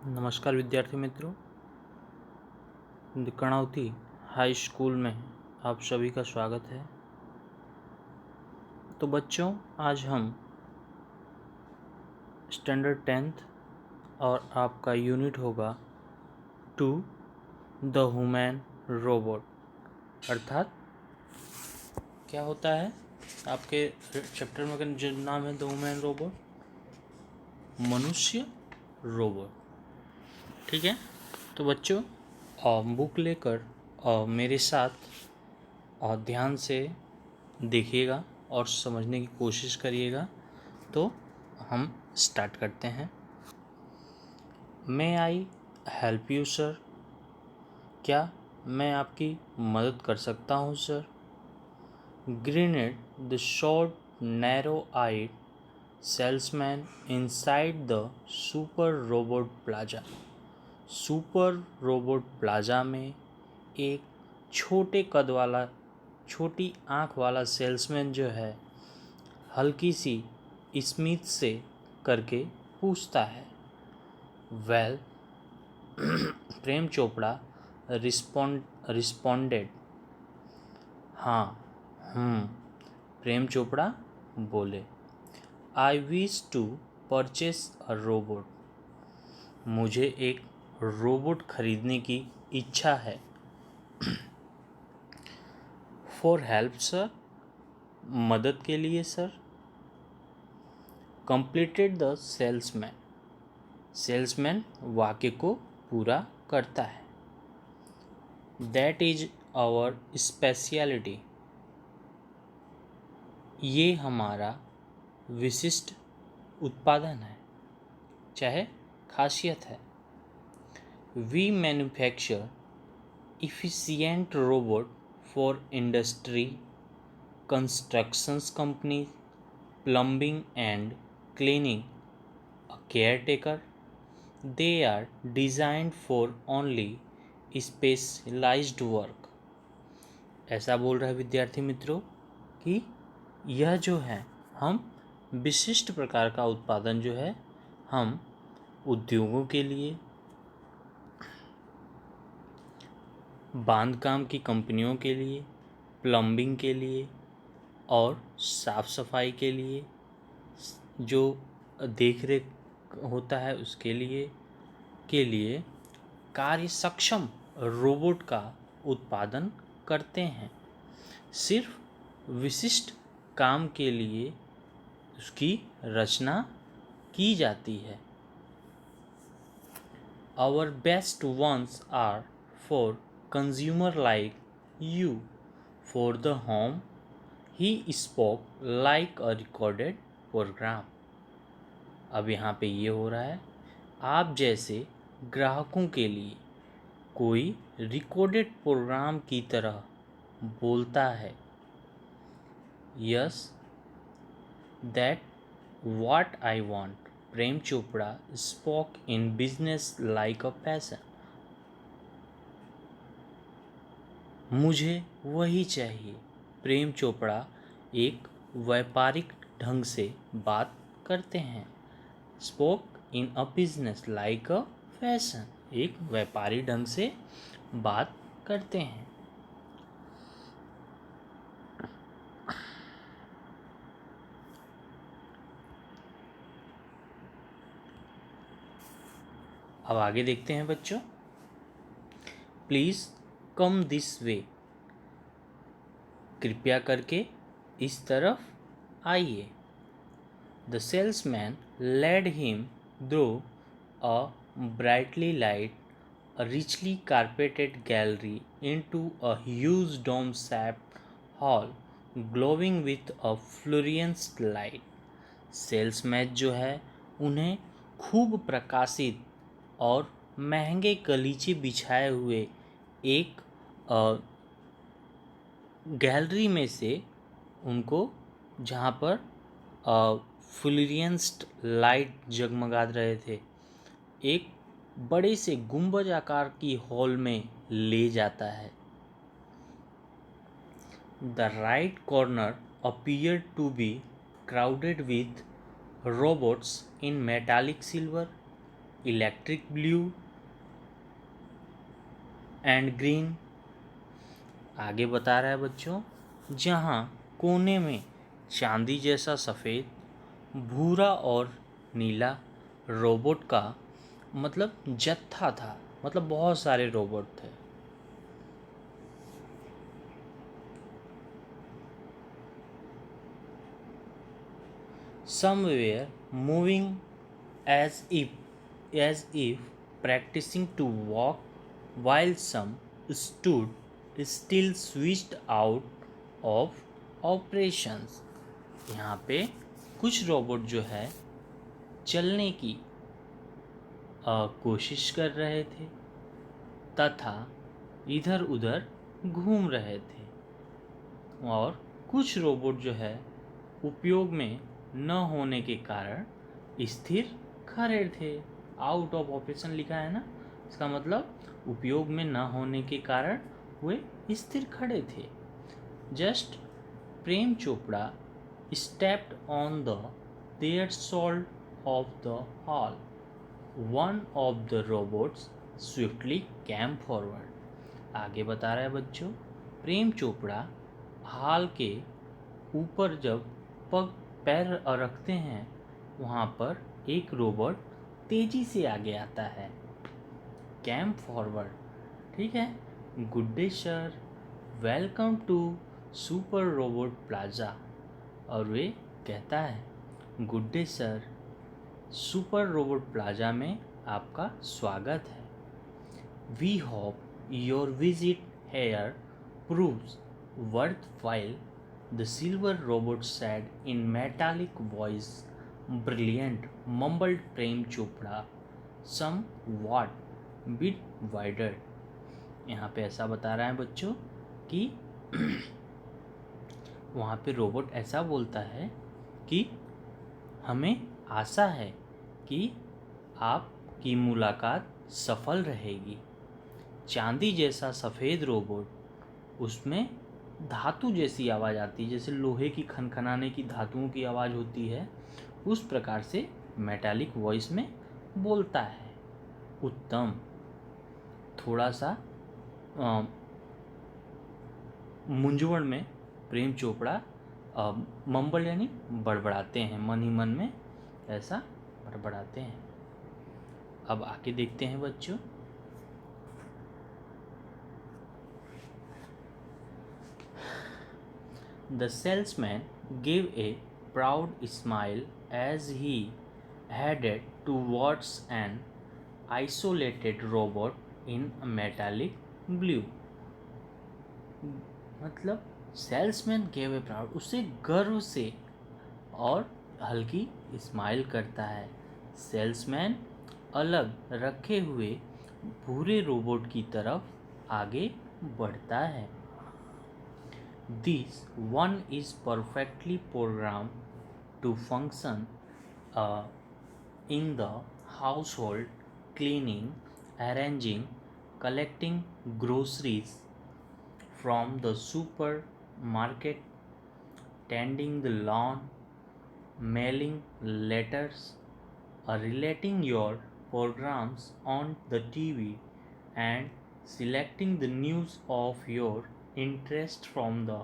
नमस्कार विद्यार्थी मित्रों, कर्णावती हाई स्कूल में आप सभी का स्वागत है। तो बच्चों, आज हम स्टैंडर्ड 10th और आपका यूनिट होगा 2 द ह्यूमन रोबोट, अर्थात क्या होता है आपके चैप्टर में जो नाम है द ह्यूमन रोबोट, मनुष्य रोबोट। ठीक है, तो बच्चों बुक लेकर मेरे साथ ध्यान से देखिएगा और समझने की कोशिश करिएगा। तो हम स्टार्ट करते हैं। May I help you sir? क्या मैं आपकी मदद कर सकता हूँ sir? Grenade the short narrow eyed salesman inside the super robot plaza. Super robot plaza में एक छोटी आँख वाला सेल्समैन जो है हल्की सी स्मित से करके पूछता है। Well, Prem Chopra responded. हाँ, प्रेम चोपड़ा बोले। I wish to purchase a robot. मुझे एक रोबोट खरीदने की इच्छा है। For help sir? मदद के लिए sir. Completed the salesman. Salesman वाक्य को पूरा करता है। That is our speciality. ये हमारा विशिष्ट उत्पादन है, चाहे खासियत है। We manufacture efficient robot for industry, constructions company, plumbing and cleaning, a caretaker. They are designed for only specialized work. ऐसा बोल रहा है विद्यार्थी मित्रों कि यह जो है हम विशिष्ट प्रकार का उत्पादन जो है हम उद्योगों के लिए, बांधकाम की कंपनियों के लिए, प्लम्बिंग के लिए और साफ सफाई के लिए, जो देख रेख होता है उसके लिए कार्य सक्षम रोबोट का उत्पादन करते हैं। सिर्फ विशिष्ट काम के लिए उसकी रचना की जाती है। Our best ones are for consumer like you. For the home, he spoke like a recorded program. अब यहाँ पे ये हो रहा है, आप जैसे ग्राहकों के लिए कोई रिकॉर्डेड प्रोग्राम की तरह बोलता है। Yes, that what I want. Prem Chopra spoke in business like a passion. मुझे वही चाहिए। प्रेम चोपड़ा एक व्यापारिक ढंग से बात करते हैं। Spoke in a business like a fashion. एक व्यापारी ढंग से बात करते हैं। अब आगे देखते हैं बच्चों। Please come this way. कृपया करके इस तरफ आइए। The salesman led him through a brightly light, a richly carpeted gallery into a huge dome-shaped hall glowing with a fluorescent light. Salesman जो है उन्हें खूब प्रकाशित और महंगे गलीचे बिछाए हुए एक गैलरी में से उनको, जहाँ पर फ्लोरेंस्ड लाइट जगमगा रहे थे, एक बड़े से गुंबज आकार की हॉल में ले जाता है। The right corner appear to be crowded with robots in metallic silver. Electric blue and green. आगे बता रहा है बच्चों, जहाँ कोने में चांदी जैसा सफ़ेद, भूरा और नीला रोबोट का मतलब जत्था था, मतलब बहुत सारे रोबोट थे। Some were moving as if practicing to walk, while some stood still switched out of operations। यहाँ पे कुछ रोबोट जो है चलने की कोशिश कर रहे थे तथा इधर उधर घूम रहे थे, और कुछ रोबोट जो है उपयोग में न होने के कारण स्थिर खड़े थे। आउट ऑफ ऑपरेशन लिखा है ना, इसका मतलब उपयोग में न होने के कारण वे स्थिर खड़े थे। Just Prem Chopra stepped on the threshold of the hall. One of the robots swiftly came forward। आगे बता रहा है बच्चों, प्रेम चोपड़ा हाल के ऊपर जब पैर रखते हैं, वहाँ पर एक रोबोट तेजी से आगे आता है। कैम फॉरवर्ड, ठीक है। Good day sir, welcome to super robot plaza. और वे कहता है, good day sir, super robot plaza में आपका स्वागत है। We hope your visit here proves worthwhile, the silver robot said in metallic voice. Brilliant, mumbled Prem Chopra, somewhat bit wider। यहाँ पे ऐसा बता रहा है बच्चों कि वहाँ पे रोबोट ऐसा बोलता है कि हमें आशा है कि आपकी मुलाकात सफल रहेगी। चांदी जैसा सफ़ेद रोबोट, उसमें धातु जैसी आवाज़ आती है, जैसे लोहे की खनखनाने की धातुओं की आवाज़ होती है, उस प्रकार से मेटालिक वॉइस में बोलता है। उत्तम, थोड़ा सा मूंझवण में प्रेम चोपड़ा मम्बल यानी बड़बड़ाते हैं, मन ही मन में ऐसा बड़बड़ाते हैं। अब आके देखते हैं बच्चों, The salesman gave a proud smile as he headed towards an isolated robot in a metallic blue। मतलब सेल्समैन गेव ए प्राउड, उसे गर्व से और हल्की स्माइल करता है। सेल्समैन अलग रखे हुए भूरे रोबोट की तरफ आगे बढ़ता है। This one is perfectly programmed to function in the household, cleaning, arranging, collecting groceries from the supermarket, tending the lawn, mailing letters, relating your programs on the TV, and selecting the news of your interest from the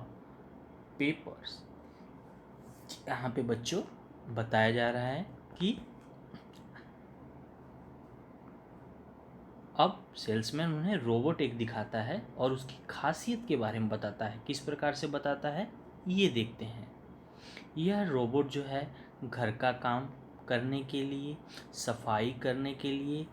papers। यहाँ पे बच्चों बताया जा रहा है कि अब salesman उन्हें रोबोट एक दिखाता है और उसकी खासियत के बारे में बताता है। किस प्रकार से बताता है, ये देखते हैं। यह रोबोट जो है घर का काम करने के लिए, सफाई करने के लिए,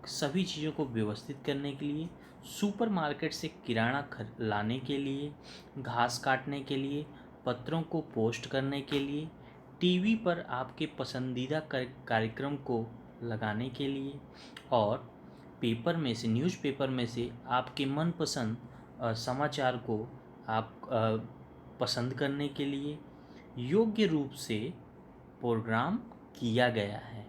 सभी चीज़ों को व्यवस्थित करने के लिए, सुपरमार्केट से किराना लाने के लिए, घास काटने के लिए, पत्रों को पोस्ट करने के लिए, टीवी पर आपके पसंदीदा कार्यक्रम को लगाने के लिए, और पेपर में से, न्यूज़पेपर में से आपके मनपसंद समाचार को आप पसंद करने के लिए योग्य रूप से प्रोग्राम किया गया है।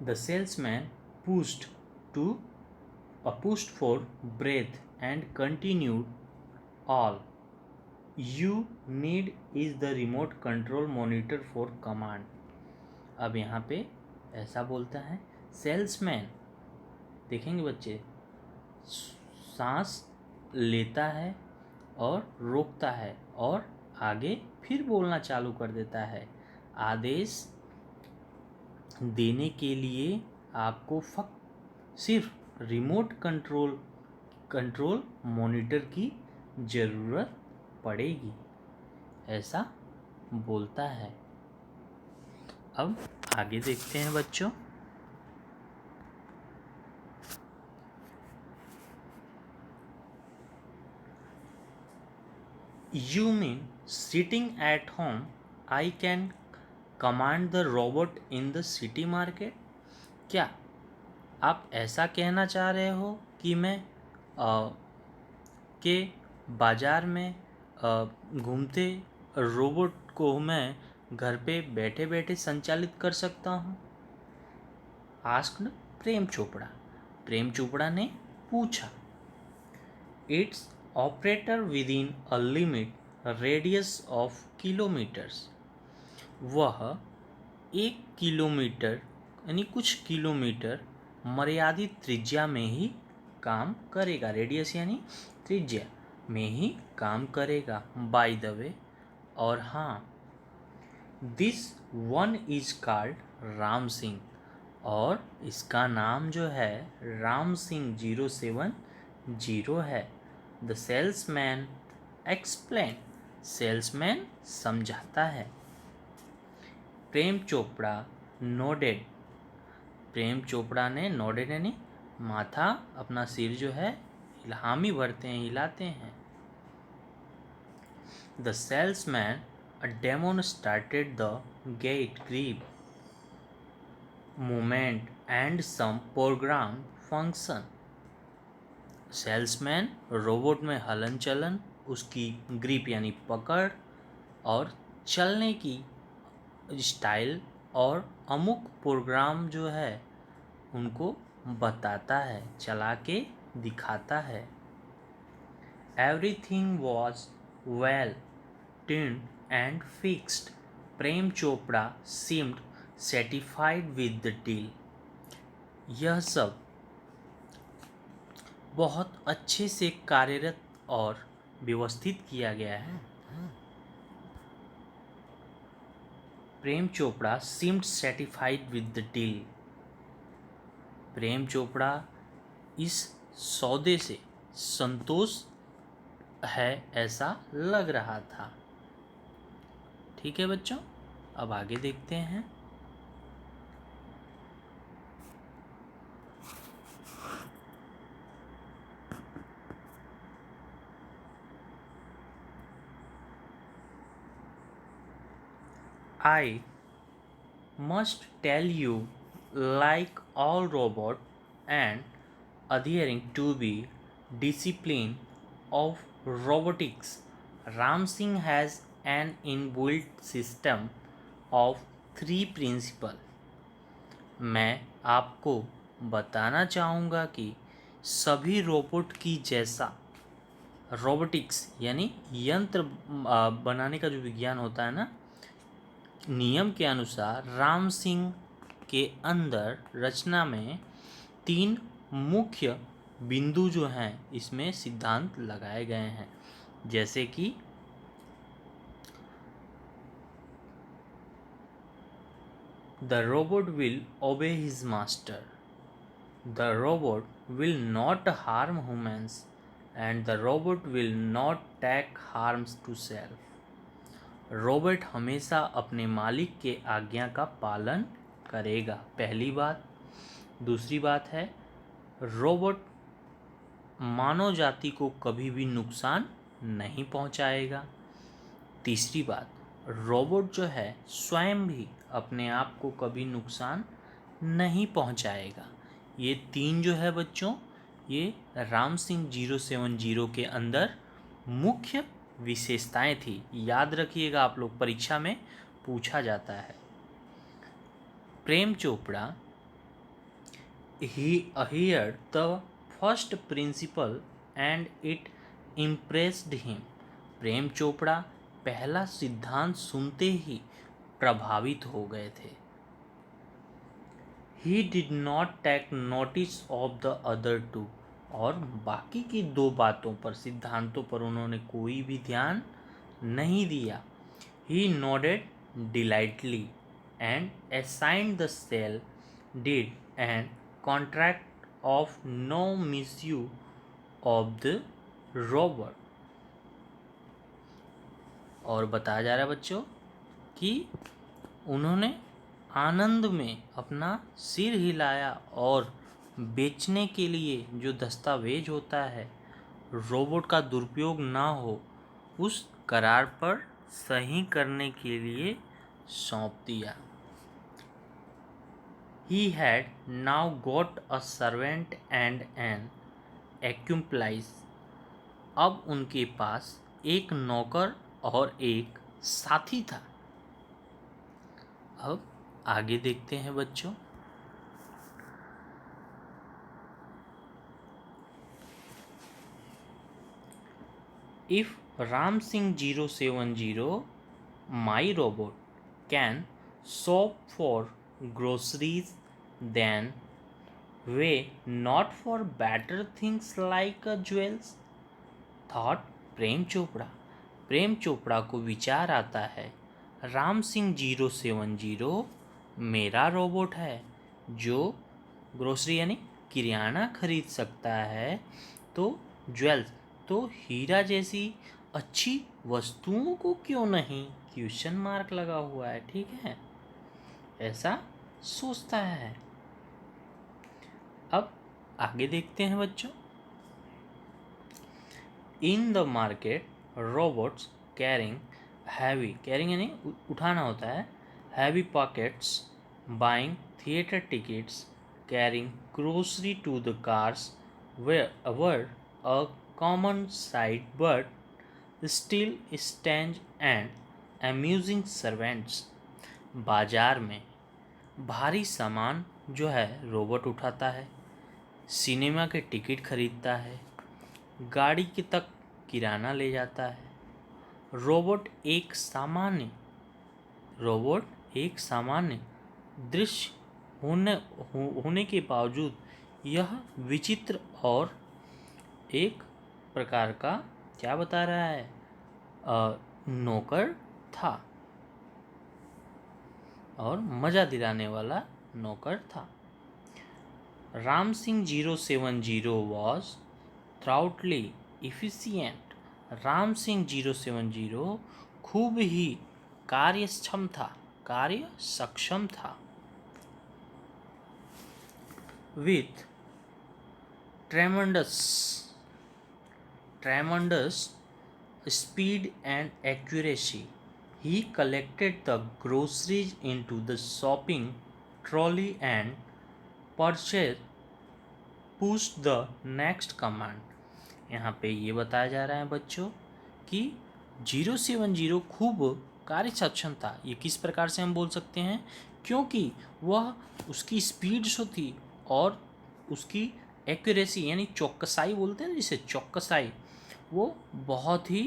The salesman pushed for breath and continued, all you need is the remote control monitor for command। अब यहाँ पे ऐसा बोलता है सेल्समैन। देखेंगे बच्चे, सांस लेता है और रोकता है और आगे फिर बोलना चालू कर देता है। आदेश देने के लिए आपको सिर्फ रिमोट कंट्रोल मॉनिटर की ज़रूरत पड़ेगी, ऐसा बोलता है। अब आगे देखते हैं बच्चों। You mean sitting at home, I can command the robot in the city market? क्या आप ऐसा कहना चाह रहे हो कि मैं के बाज़ार में घूमते रोबोट को मैं घर पे बैठे बैठे संचालित कर सकता हूँ? आस्क्ड प्रेम चोपड़ा। प्रेम चोपड़ा ने पूछा। It's operator with in a limit radius of kilometres. वह 1 किलोमीटर यानी कुछ किलोमीटर मर्यादित त्रिज्या में ही काम करेगा। रेडियस यानी त्रिज्या में ही काम करेगा। बाय द वे, और हाँ, this one is called Ram Singh, और इसका नाम जो है राम सिंह 070 है। The salesman explain. सेल्समैन समझाता है। प्रेम चोपड़ा नोडेड। प्रेम चोपड़ा ने नोडेड यानी माथा, अपना सिर जो है हामी भरते हैं, हिलाते हैं। The salesman demonstrated the gate grip movement and some program function. Salesman robot में हलन चलन, उसकी ग्रिप यानी पकड़ और चलने की स्टाइल और अमुक प्रोग्राम जो है उनको बताता है, चला के दिखाता है। Everything was well tuned and fixed. Prem Chopra seemed satisfied with the deal. यह सब बहुत अच्छे से कार्यरत और व्यवस्थित किया गया है। Prem Chopra seemed satisfied with the deal. Prem Chopra इस सौदे से संतोष है ऐसा लग रहा था। ठीक है बच्चों, अब आगे देखते हैं। I must tell you, like all robot and adhering to be discipline of robotics, Ram Singh has an inbuilt system of 3 principles. मैं आपको बताना चाहूँगा कि सभी रोबोट की जैसा रोबोटिक्स यानी यंत्र बनाने का जो विज्ञान होता है ना, नियम के अनुसार राम सिंह के अंदर रचना में 3 मुख्य बिंदु जो हैं इसमें सिद्धांत लगाए गए हैं। जैसे कि the robot will obey his master, the robot will not harm humans and the robot will not take harms to self. Robot हमेशा अपने मालिक के आज्ञा का पालन करेगा, पहली बात। दूसरी बात है, रोबोट मानव जाति को कभी भी नुकसान नहीं पहुंचाएगा। तीसरी बात, रोबोट जो है स्वयं भी अपने आप को कभी नुकसान नहीं पहुंचाएगा। ये 3 जो है बच्चों, ये राम सिंह 070 के अंदर मुख्य विशेषताएं थी। याद रखिएगा, आप लोग परीक्षा में पूछा जाता है। Prem Chopra he heard the first principle and it impressed him. Prem Chopra पहला सिद्धांत सुनते ही प्रभावित हो गए थे। He did not take notice of the other two, और बाकी की दो बातों पर, सिद्धांतों पर उन्होंने कोई भी ध्यान नहीं दिया। He nodded delightedly and assigned the sale deed and contract of no misuse of the robot. और बताया जा रहा है बच्चों कि उन्होंने आनंद में अपना सिर हिलाया और बेचने के लिए जो दस्तावेज होता है, रोबोट का दुरुपयोग ना हो, उस करार पर सही करने के लिए सौंप दिया। He had now got a servant and an accomplice। अब उनके पास एक नौकर और एक साथी था। अब आगे देखते हैं बच्चों। If Ram Singh 070, my robot, can shop for groceries, then why not for better things like jewels? Thought Prem Chopra. Prem Chopra को विचार आता है, राम सिंह 070 मेरा रोबोट है जो ग्रोसरी यानी किराना खरीद सकता है, तो ज्वेल्स तो हीरा जैसी अच्छी वस्तुओं को क्यों नहीं, क्वेश्चन मार्क लगा हुआ है, ठीक है, ऐसा सोचता है। अब आगे देखते हैं बच्चों। In the market robots carrying heavy, carrying यानी उठाना होता है, heavy pockets, buying theatre tickets, carrying grocery to the cars were a common sight, but still stand and amusing servants. बाजार में भारी सामान जो है रोबोट उठाता है, सिनेमा के टिकट खरीदता है, गाड़ी के तक किराना ले जाता है। रोबोट एक सामान्य दृश्य होने के बावजूद यह विचित्र और एक प्रकार का क्या बता रहा है, नौकर था और मजा दिलाने वाला नौकर था। Ram Singh 070 was thoroughly efficient। Ram Singh 070 खूब ही कार्य सक्षम था। With tremendous speed and accuracy, he collected the groceries into the shopping trolley and pushed the next command। यहाँ पे ये बताया जा रहा है बच्चों कि 070 खूब कार्य सक्षम था। ये किस प्रकार से हम बोल सकते हैं, क्योंकि वह उसकी स्पीड जो थी और उसकी एक्यूरेसी यानी चौकसाई बोलते हैं जिसे, चौकसाई, वो बहुत ही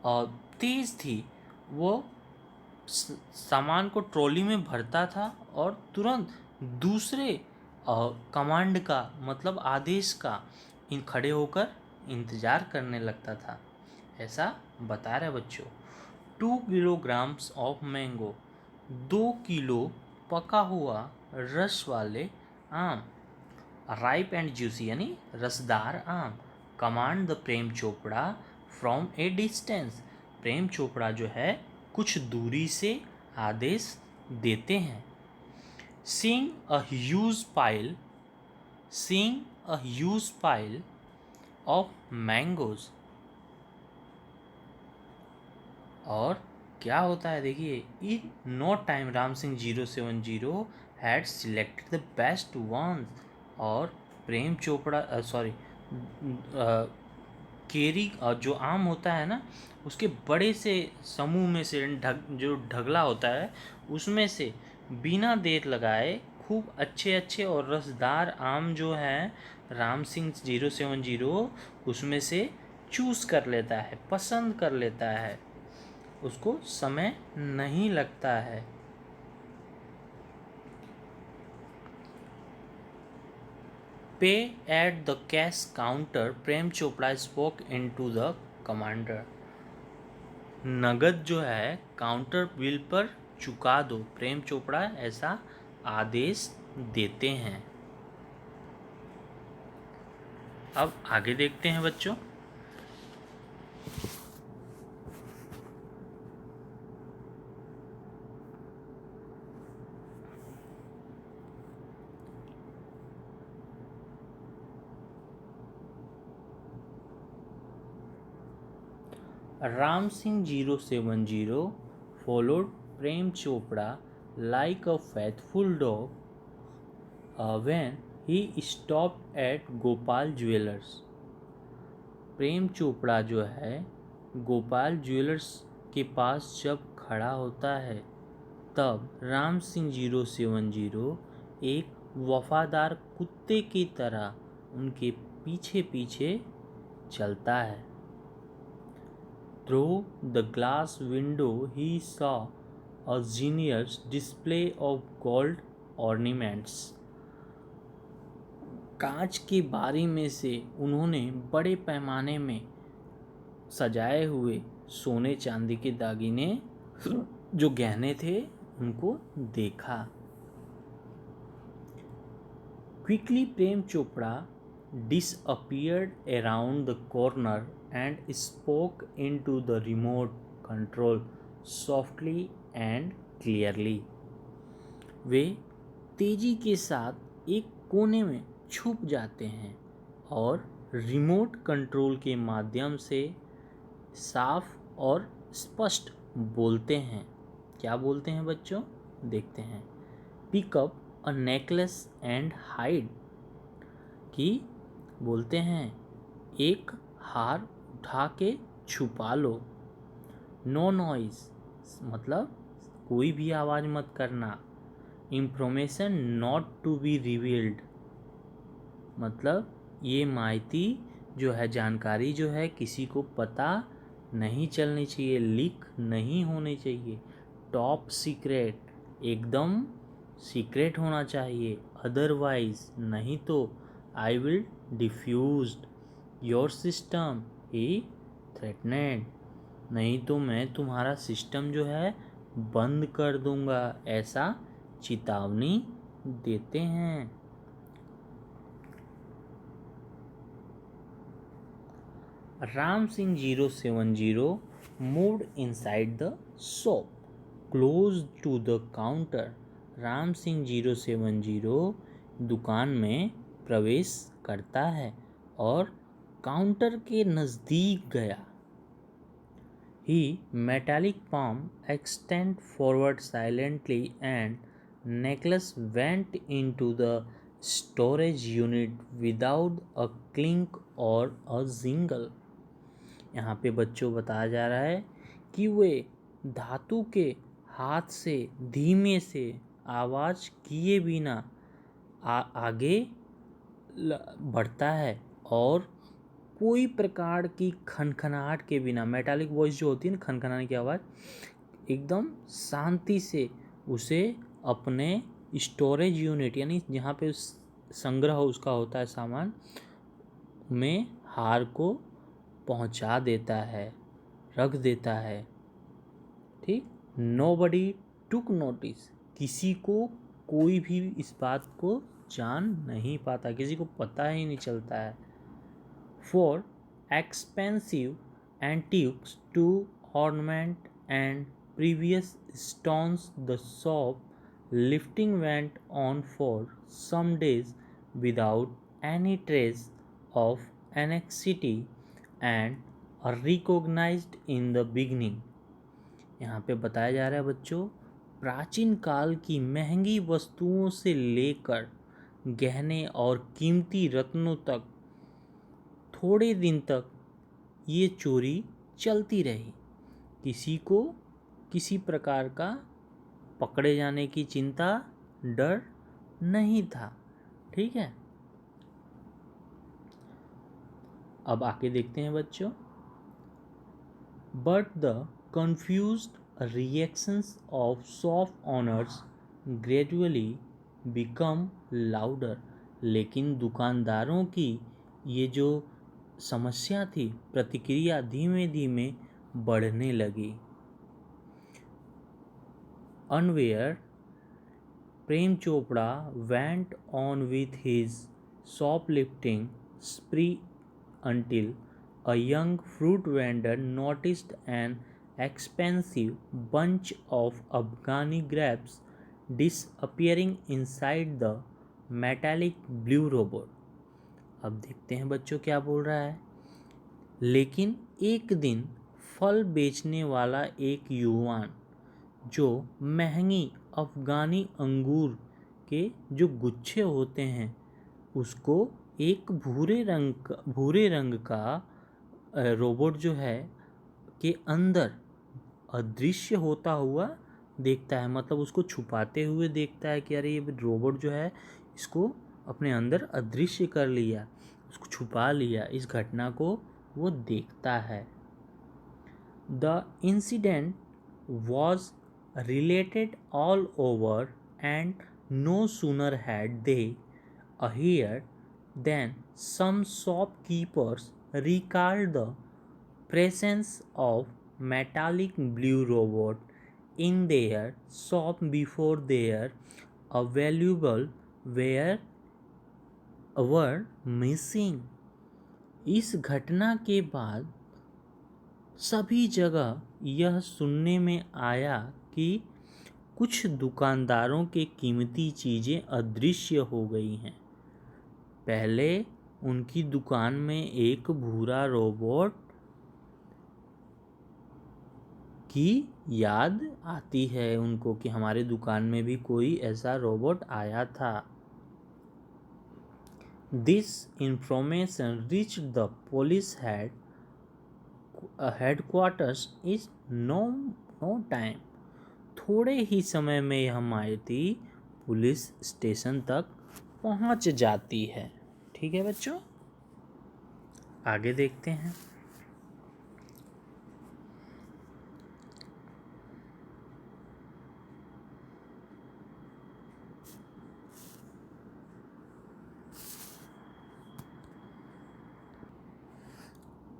तेज़ थी। वो सामान को ट्रॉली में भरता था और तुरंत दूसरे कमांड का मतलब आदेश का खड़े होकर इंतज़ार करने लगता था, ऐसा बता रहे बच्चों। 2 किलोग्राम्स ऑफ मैंगो, 2 किलो पका हुआ रस वाले आम, राइप एंड जूसी यानी रसदार आम, command the Prem Chopra from a distance. Prem Chopra जो है कुछ दूरी से आदेश देते हैं। Seeing a huge pile of mangoes। और क्या होता है देखिए, in no time Ram Singh 070 had selected the best ones. और प्रेम चोपड़ा केरी जो आम होता है ना, उसके बड़े से समूह में से जो ढगला होता है उसमें से बिना देर लगाए खूब अच्छे और रसदार आम जो है राम सिंह 070 उसमें से चूज़ कर लेता है, पसंद कर लेता है, उसको समय नहीं लगता है। पे at the cash counter, Prem Chopra spoke into the commander. नगद जो है काउंटर बिल पर चुका दो, प्रेम चोपड़ा ऐसा आदेश देते हैं। अब आगे देखते हैं बच्चों। Ram Singh 070 followed Prem Chopra like a faithful dog when he stopped at Gopal jewellers. Prem Chopra जो है गोपाल ज्वेलर्स के पास जब खड़ा होता है तब राम सिंह 070 एक वफादार कुत्ते की तरह उनके पीछे पीछे चलता है। Through the glass window he saw a generous display of gold ornaments. कांच की बारी में से उन्होंने बड़े पैमाने में सजाए हुए सोने चांदी के दागिने जो गहने थे उनको देखा। Quickly Prem Chopra disappeared around the corner and spoke into the remote control softly and clearly. वे तेजी के साथ एक कोने में छुप जाते हैं और रिमोट कंट्रोल के माध्यम से साफ और स्पष्ट बोलते हैं। क्या बोलते हैं बच्चों? देखते हैं। Pick up a necklace and hide, कि बोलते हैं एक हार उठा के छुपा लो। नो नॉइज, मतलब कोई भी आवाज़ मत करना। Information not to be revealed, मतलब ये माहिती जो है, जानकारी जो है किसी को पता नहीं चलनी चाहिए, लीक नहीं होनी चाहिए। टॉप सीक्रेट, एकदम सीक्रेट होना चाहिए। अदरवाइज, नहीं तो I will defused your system, he threatened, नहीं तो मैं तुम्हारा सिस्टम जो है बंद कर दूंगा, ऐसा चेतावनी देते हैं। Ram Singh 070 moved inside the shop, close to the counter. Ram Singh 070 दुकान में प्रवेश करता है और काउंटर के नज़दीक गया। He metallic palm extend forward silently and necklace went into the storage unit without a clink or a jingle. यहाँ पे बच्चों बताया जा रहा है कि वे धातु के हाथ से धीमे से आवाज़ किए बिना आगे बढ़ता है और कोई प्रकार की खनखनाहट के बिना, मेटालिक वॉइस जो होती है ना, खनखनाने की आवाज़, एकदम शांति से उसे अपने स्टोरेज यूनिट, यानी जहाँ पे संग्रह उसका होता है सामान में, हार को पहुंचा देता है, रख देता है। ठीक। नोबडी टुक नोटिस, किसी को कोई भी इस बात को जान नहीं पाता, किसी को पता ही नहीं चलता है। For expensive antiques to ornament and previous stones the shoplifting went on for some days without any trace of anxiety and recognised in the beginning. यहाँ पे बताया जा रहा है बच्चों, प्राचीन काल की महंगी वस्तुओं से लेकर गहने और कीमती रत्नों तक थोड़े दिन तक ये चोरी चलती रही। किसी को किसी प्रकार का पकड़े जाने की चिंता, डर नहीं था। ठीक है, अब आके देखते हैं बच्चों। But the confused reactions of shop owners gradually become louder. लेकिन दुकानदारों की ये जो समस्या थी, प्रतिक्रिया धीमे धीमे बढ़ने लगी। Unaware, Prem Chopra went on with his shoplifting spree until a young fruit vendor noticed an expensive bunch of Afghani grapes disappearing inside the metallic blue robot। अब देखते हैं बच्चों क्या बोल रहा है। लेकिन एक दिन फल बेचने वाला एक युवान जो महंगी अफगानी अंगूर के जो गुच्छे होते हैं उसको एक भूरे रंग का रोबोट जो है के अंदर अदृश्य होता हुआ देखता है। मतलब उसको छुपाते हुए देखता है कि अरे ये रोबोट जो है इसको अपने अंदर अदृश्य कर लिया, उसको छुपा लिया। इस घटना को वो देखता है। The incident was related all over, and no sooner had they heard than some shopkeepers recalled the presence of metallic blue robot in their shop before their valuable were missing। इस घटना के बाद सभी जगह यह सुनने में आया कि कुछ दुकानदारों के कीमती चीज़ें अदृश्य हो गई हैं। पहले उनकी दुकान में एक भूरा रोबोट की याद आती है उनको कि हमारे दुकान में भी कोई ऐसा रोबोट आया था। This information reach the police headquarters is no time. थोड़े ही समय में यह माहिती पुलिस स्टेशन तक पहुंच जाती है। ठीक है बच्चों, आगे देखते हैं।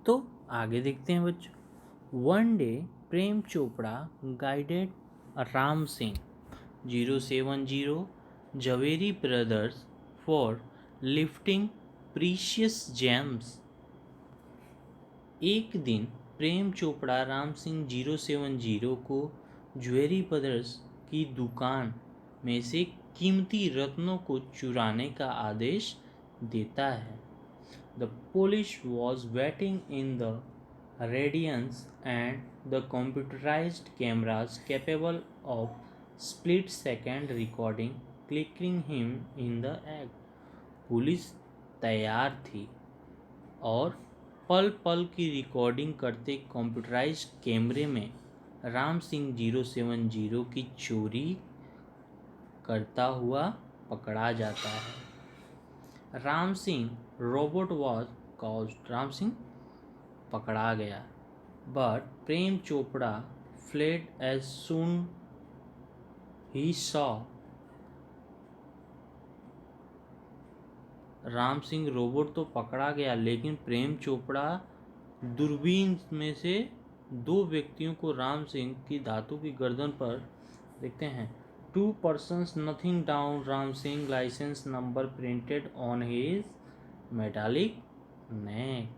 तो आगे देखते हैं बच्चों। One day Prem Chopra guided Ram Singh 070 Zaveri brothers for lifting precious gems. एक दिन प्रेम चोपड़ा राम सिंह 070 को ज्वेलरी ब्रदर्स की दुकान में से कीमती रत्नों को चुराने का आदेश देता है। The police was waiting in the radiance and the computerized cameras capable of split-second recording clicking him in the act। Police तैयार थी और पल पल की रिकॉर्डिंग करते कंप्यूटराइज्ड कैमरे में राम सिंह 070 की चोरी करता हुआ पकड़ा जाता है। Ram Singh robot was caught. Ram Singh पकड़ा गया। But Prem Chopra fled as soon ही सॉ। राम सिंह रोबोट तो पकड़ा गया लेकिन प्रेम चोपड़ा दूरबीन में से दो व्यक्तियों को राम सिंह की धातु की गर्दन पर देखते हैं। 2 persons nothing down Ram Singh license number printed on his metallic neck.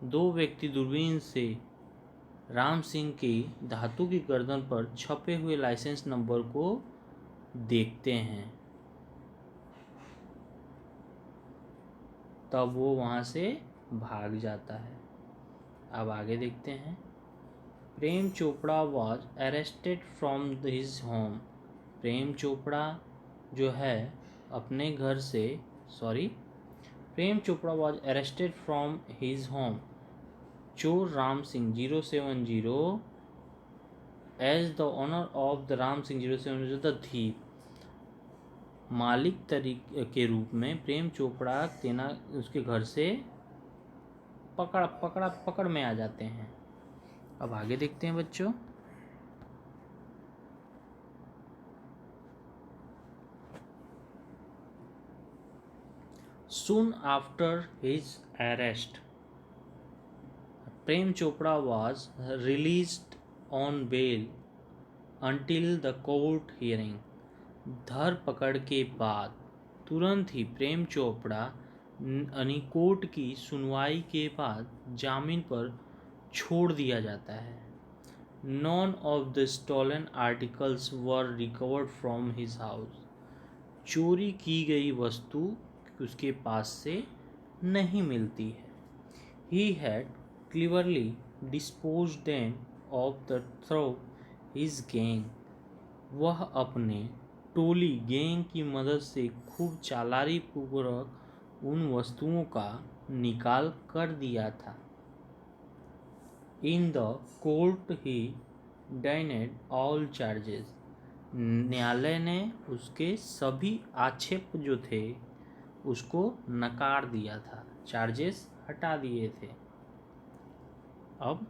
दो व्यक्ति दूरबीन से राम सिंह की धातु की गर्दन पर छपे हुए लाइसेंस नंबर को देखते हैं। तब वो वहाँ से भाग जाता है। अब आगे देखते हैं। Prem Chopra was arrested from his home. Prem Chopra जो है अपने घर से Prem Chopra was arrested from his home. चोर Ram Singh 070 as the owner of the Ram Singh 070 the thief. मालिक के रूप में प्रेम चोपड़ा उसके घर से पकड़ में आ जाते हैं। अब आगे देखते हैं बच्चों। Soon after his arrest, Prem Chopra was released on bail until the court hearing. धरपकड़ के बाद तुरंत ही प्रेम चोपड़ा कोर्ट की सुनवाई के बाद जामीन पर छोड़ दिया जाता है. None of the stolen articles were recovered from his house. चोरी की गई वस्तु उसके पास से नहीं मिलती है. He had cleverly disposed them of the through his gang. वह अपने टोली गैंग की मदद से खूब चालाकी पूर्वक उन वस्तुओं का निकाल कर दिया था. In the court he denied all charges. न्यायालय ने उसके सभी आक्षेप जो थे उसको नकार दिया था, चार्जेस हटा दिए थे. अब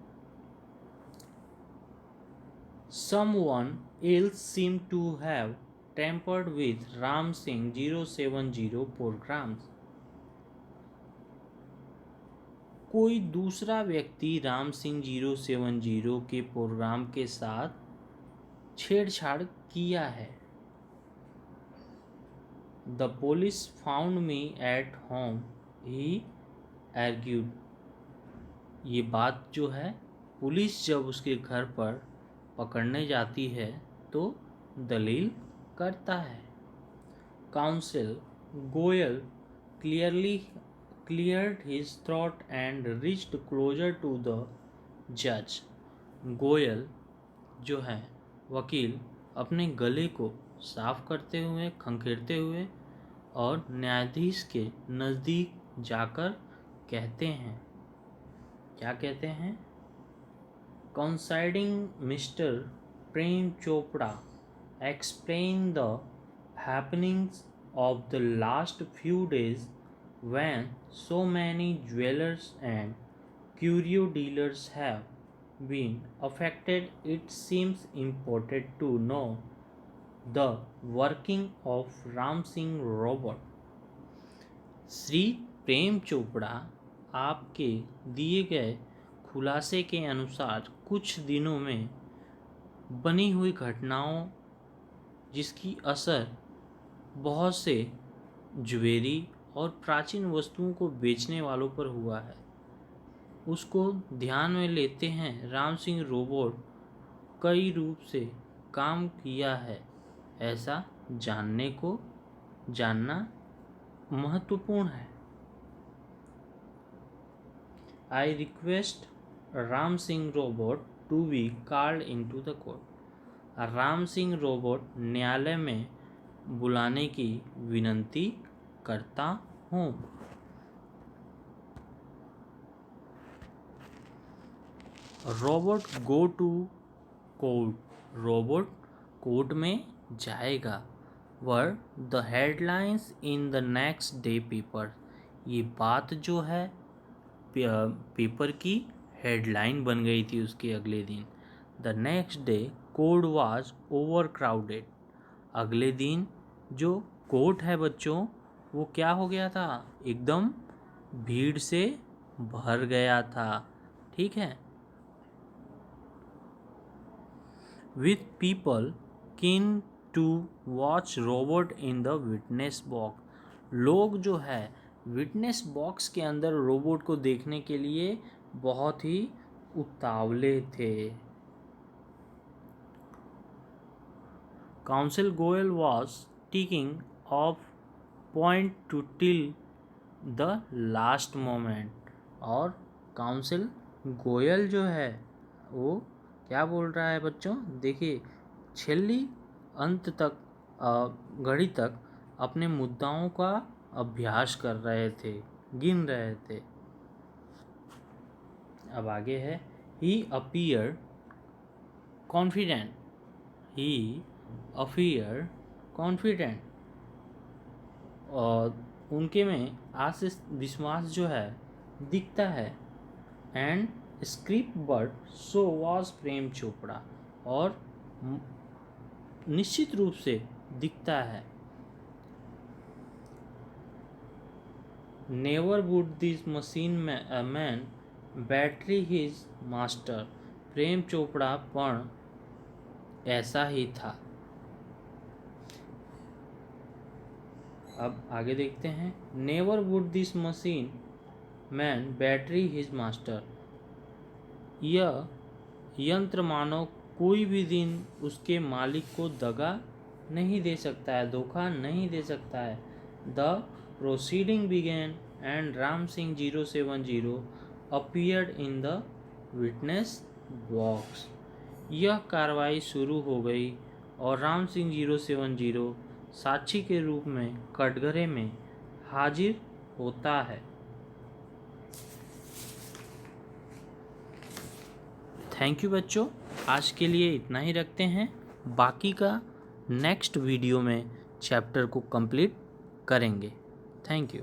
someone else seemed to have tampered with Ram Singh 070 programs. कोई दूसरा व्यक्ति राम सिंह 070 के प्रोग्राम के साथ छेड़छाड़ किया है. The police found me at home, he argued. ये बात जो है पुलिस जब उसके घर पर पकड़ने जाती है तो दलील करता है. Counsel Goyal cleared his throat and reached closer to the judge. Goyal जो है वकील अपने गले को साफ करते हुए खंखेरते हुए और न्यायाधीश के नज़दीक जाकर कहते हैं, क्या कहते हैं? Considering Mr. Prem Chopra explained the happenings of the last few days when so many jewelers and curio dealers have been affected, it seems important to know the working of Ram Singh robot. Shri Prem Chopra आपके दिए गए खुलासे के अनुसार कुछ दिनों में बनी हुई घटनाओं जिसकी असर बहुत से ज्वेलरी और प्राचीन वस्तुओं को बेचने वालों पर हुआ है, उसको ध्यान में लेते हैं राम सिंह रोबोट कई रूप से काम किया है, ऐसा जानना महत्वपूर्ण है. I request Ram Singh robot to be called into the court. Ram Singh robot न्यायालय में बुलाने की विनती करता हूँ. Robot go to court. Robot court में जाएगा. Were the headlines in the next day paper. ये बात जो है पेपर की हेडलाइन बन गई थी उसके अगले दिन. The next day court was over crowded. अगले दिन जो कोर्ट है बच्चों वो क्या हो गया था? एकदम भीड़ से भर गया था. ठीक है. With people keen to watch robot in the witness box. लोग जो है विटनेस बॉक्स के अंदर रोबोट को देखने के लिए बहुत ही उतावले थे. Council Goyal was taking of point two till the last moment. और काउंसिल गोयल जो है वो क्या बोल रहा है बच्चों? देखिए छेल्ली अंत तक घड़ी तक अपने मुद्दाओं का अभ्यास कर रहे थे, गिन रहे थे. अब आगे है he appear confident. He appear confident. और उनके में विश्वास जो है दिखता है. And script but so was Prem Chopra. और निश्चित रूप से दिखता है. Never would this machine man battery his master. Prem Chopra पण ऐसा ही था। अब आगे देखते हैं। Never would this machine man battery his master. यह यंत्र मानव कोई भी दिन उसके मालिक को दगा नहीं दे सकता है, धोखा नहीं दे सकता है। The proceeding began and Ram Singh 070 appeared in the witness box. यह कार्रवाई शुरू हो गई और राम सिंह 070 साक्षी के रूप में कटघरे में हाजिर होता है। थैंक यू बच्चों, आज के लिए इतना ही रखते हैं। बाकी का नेक्स्ट वीडियो में चैप्टर को कंप्लीट करेंगे। Thank you.